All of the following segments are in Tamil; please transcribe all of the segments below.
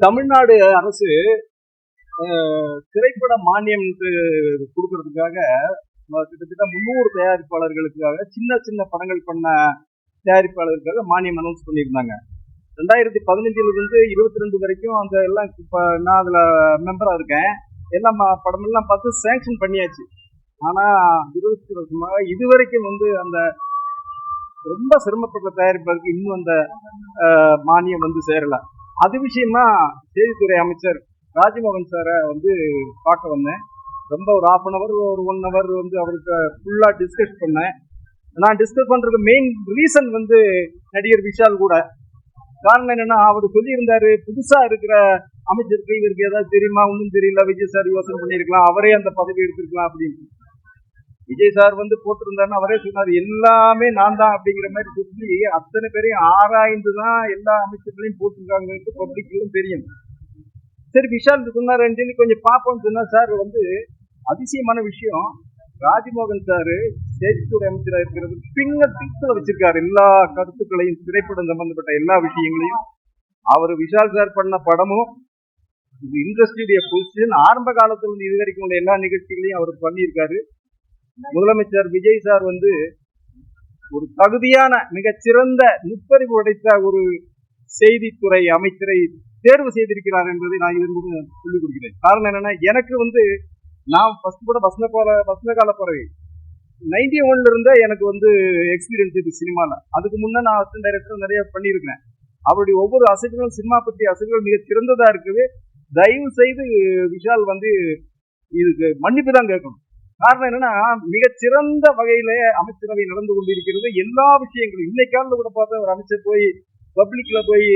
தமிழ்நாடு அரசு திரைப்பட மானியம் கொடுக்கறதுக்காக கிட்டத்தட்ட 300 தயாரிப்பாளர்களுக்காக சின்ன சின்ன படங்கள் பண்ண தயாரிப்பாளர்களுக்காக மானியம் அனௌன்ஸ் பண்ணியிருந்தாங்க. 2015 22 வரைக்கும் அந்த எல்லாம் இப்போ நான் அதில் மெம்பராக இருக்கேன். எல்லாம் படமெல்லாம் பார்த்து சேங்ஷன் பண்ணியாச்சு. ஆனால் 20 வருஷமாக இதுவரைக்கும் அந்த ரொம்ப சிரமப்பட்ட தயாரிப்பாளருக்கு இன்னும் அந்த மானியம் சேரலை. அது விஷயமா செய்தித்துறை அமைச்சர் ராஜ்மோகன் சாரை பார்க்க வந்தேன். ரொம்ப ஒரு 1/2 hour ஒரு 1 hour அவருக்கு ஃபுல்லாக டிஸ்கஸ் பண்ணேன். நான் டிஸ்கஸ் பண்ணுறதுக்கு மெயின் ரீசன் நடிகர் விஷால் கூட. காரணம் என்னன்னா, அவர் சொல்லியிருந்தாரு, புதுசாக இருக்கிற அமைச்சருக்கு இவருக்கு ஏதாவது தெரியுமா, ஒன்றும் தெரியல, விஜய் சார் யோசனை பண்ணியிருக்கலாம், அவரே அந்த பதவி எடுத்திருக்கலாம் அப்படின்னு. விஜய் சார் போட்டிருந்தாருன்னு அவரே சொன்னார், எல்லாமே நான் தான் அப்படிங்கிற மாதிரி சொல்லி அத்தனை பேரையும் ஆராய்ந்து தான் எல்லா அமைச்சர்களையும் போட்டிருக்காங்க, பப்ளிக்கும் தெரியும். சரி, விஷால் சொன்னாருன்னு சொல்லி கொஞ்சம் பார்ப்போம்னு சொன்னா, சார் அதிசயமான விஷயம், ராஜ்மோகன் சார் செய்தித்துறை அமைச்சராக இருக்கிறது பின்னத்தில் வச்சிருக்காரு எல்லா கருத்துக்களையும், திரைப்படம் சம்பந்தப்பட்ட எல்லா விஷயங்களையும். அவர் விஷால் சார் பண்ண படமும் இண்டஸ்ட்ரியுடைய பொசிஷன் ஆரம்ப காலத்தில் இது வரைக்கும் உள்ள எல்லா நிகழ்ச்சிகளையும் அவர் பண்ணியிருக்காரு. முதலமைச்சர் விஜய் சார் ஒரு தகுதியான மிகச்சிறந்த நுட்பறிவு உடைத்த ஒரு செய்தித்துறை அமைச்சரை தேர்வு செய்திருக்கிறார் என்பதை நான் இதன் சொல்லிக் கொடுக்கிறேன். காரணம் என்னன்னா, எனக்கு நான் ஃபர்ஸ்ட் கூட வசந்தகால பறவை 91 இருந்தே எனக்கு எக்ஸ்பீரியன்ஸ் இது சினிமாவில். அதுக்கு முன்னே நான் அசிஸ்டன்ட் டைரக்டர் நிறைய பண்ணியிருக்கேன். அவருடைய ஒவ்வொரு அசைவுகளும், சினிமா பற்றிய அசைவுகள் மிக சிறந்ததா இருக்குது. தயவு செய்து விஷால் இதுக்கு மன்னிப்பு தான் கேட்கணும். காரணம் என்னன்னா, மிகச்சிறந்த வகையில அமைச்சரவை நடந்து கொண்டிருக்கிறது. எல்லா விஷயங்களும் இன்னைக்கால கூட பார்த்தா ஒரு அமைச்சர் போய் பப்ளிக்ல போய்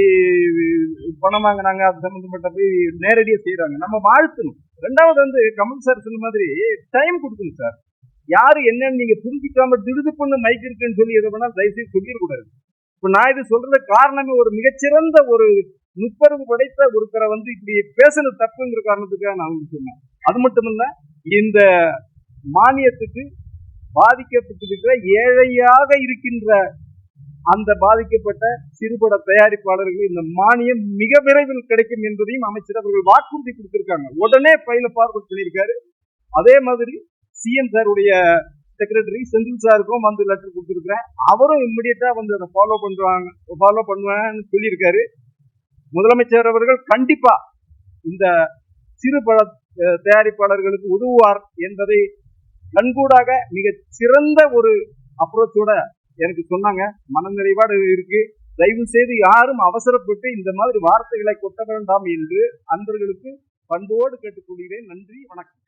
பணம் வாங்கினாங்க, அது சம்பந்தப்பட்ட போய் நேரடியாக செய்யறாங்க. நம்ம வாழ்த்தணும். ரெண்டாவது கமல் சார் சொன்ன மாதிரி டைம் கொடுக்கணும் சார். யாரு என்னன்னு நீங்க புரிஞ்சிக்காம திடுதுப்புன்னு மைக் இருக்குன்னு சொல்லி எதை வேணாலும் தயவுசெய்து சொல்லிடக்கூடாது. இப்ப நான் இது சொல்றது காரணமே ஒரு மிகச்சிறந்த ஒரு நுட்பறிவு படைத்த ஒருத்தரை இப்படி பேசுறது தப்புங்கிற காரணத்துக்காக நான் சொன்னேன். அது மட்டும் இல்ல, இந்த மானியத்துக்கு பாதிக்கப்பட்டிருக்கிற ஏழையாக இருக்கின்ற அந்த பாதிக்கப்பட்ட சிறுபட தயாரிப்பாளர்கள் இந்த மானியம் மிக விரைவில் கிடைக்கும் என்பதையும் அமைச்சர் அவர்கள் வாக்குறுதி கொடுத்திருக்காங்க. உடனே பையில பார்வர்ட் பண்ணியிருக்காரு. அதே மாதிரி சிஎம் சாருடைய செக்ரட்டரி செந்தில் சாருக்கும் லெட்டர் கொடுத்திருக்கிறேன். அவரும் இம்மிடியட்டா அதை ஃபாலோ பண்ணுவேன்னு சொல்லியிருக்காரு. முதலமைச்சர் அவர்கள் கண்டிப்பா இந்த சிறுபட தயாரிப்பாளர்களுக்கு உதவுவார் என்பதை கண்கூடாக மிக சிறந்த ஒரு அப்ரோச்சோட எனக்கு சொன்னாங்க. மனநிறைவாடு இருக்கு. தயவு செய்து யாரும் அவசரப்பட்டு இந்த மாதிரி வார்த்தைகளை கொட்ட வேண்டாம் என்று அன்பர்களுக்கு பண்போடு கேட்டுக்கொள்கிறேன். நன்றி, வணக்கம்.